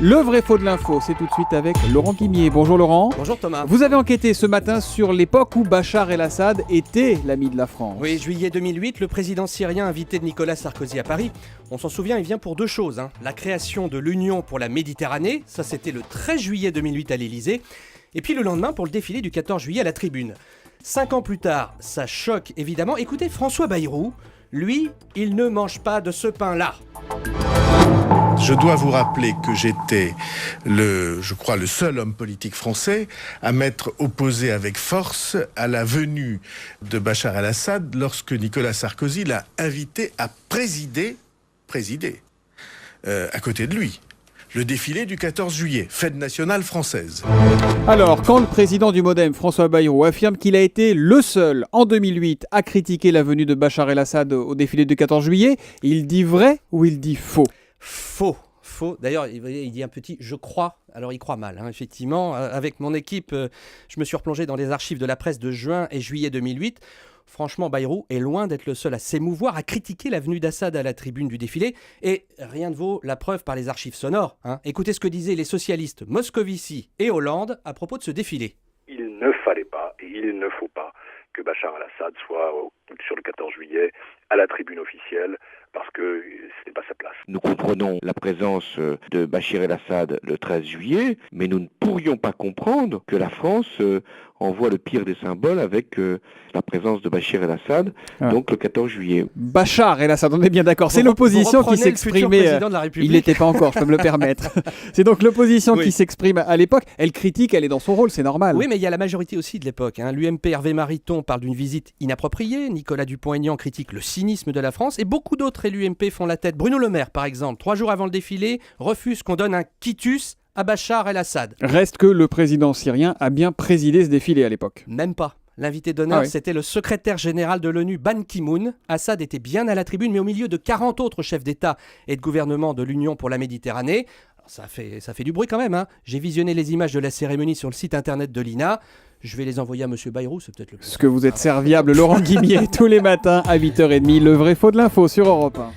Le vrai faux de l'info, c'est tout de suite avec Laurent Guimier. Bonjour Laurent. Bonjour Thomas. Vous avez enquêté ce matin sur l'époque où Bachar el-Assad était l'ami de la France. Oui, juillet 2008, le président syrien invité de Nicolas Sarkozy à Paris. On s'en souvient, il vient pour deux choses. La création de l'Union pour la Méditerranée, ça c'était le 13 juillet 2008 à l'Elysée. Et puis le lendemain pour le défilé du 14 juillet à la Tribune. 5 ans plus tard, ça choque évidemment. Écoutez François Bayrou, lui, il ne mange pas de ce pain-là. Je dois vous rappeler que j'étais le seul homme politique français à m'être opposé avec force à la venue de Bachar el-Assad lorsque Nicolas Sarkozy l'a invité à présider à côté de lui le défilé du 14 juillet, fête nationale française. Alors, quand le président du MoDem, François Bayrou, affirme qu'il a été le seul, en 2008, à critiquer la venue de Bachar el-Assad au défilé du 14 juillet, il dit vrai ou il dit faux ? Faux. D'ailleurs, il dit un petit « je crois ». Alors, il croit mal, effectivement. Avec mon équipe, je me suis replongé dans les archives de la presse de juin et juillet 2008. Franchement, Bayrou est loin d'être le seul à s'émouvoir, à critiquer la venue d'Assad à la tribune du défilé. Et rien ne vaut la preuve par les archives sonores. Écoutez ce que disaient les socialistes Moscovici et Hollande à propos de ce défilé. Il ne fallait pas et il ne faut pas que Bachar el-Assad soit sur le 14 juillet à la tribune officielle parce que ce n'est pas sa place. Nous comprenons la présence de Bachar el-Assad le 13 juillet, mais nous ne pourrions pas comprendre que la France envoie le pire des symboles avec la présence de Bachar el-Assad, donc le 14 juillet. Bachar el-Assad, on est bien d'accord. C'est l'opposition qui s'exprimait. Il n'était pas encore, je peux me le permettre. C'est donc l'opposition qui s'exprime à l'époque. Elle critique, elle est dans son rôle, c'est normal. Oui, mais il y a la majorité aussi de l'époque. L'UMP Hervé Mariton parle d'une visite inappropriée. Nicolas Dupont-Aignan critique le cynisme de la France. Et beaucoup d'autres élus UMP font la tête. Bruno Le Maire, par exemple, 3 jours avant le défilé, refuse qu'on donne un quitus à Bachar el-Assad. Reste que le président syrien a bien présidé ce défilé à l'époque. Même pas. L'invité d'honneur, c'était le secrétaire général de l'ONU, Ban Ki-moon. Assad était bien à la tribune, mais au milieu de 40 autres chefs d'État et de gouvernement de l'Union pour la Méditerranée. Alors, ça fait du bruit quand même. J'ai visionné les images de la cérémonie sur le site internet de l'INA. Je vais les envoyer à M. Bayrou, c'est peut-être le plus. Ce que vous êtes serviable, Laurent Guimier, tous les matins à 8h30. Le vrai faux de l'info sur Europe 1.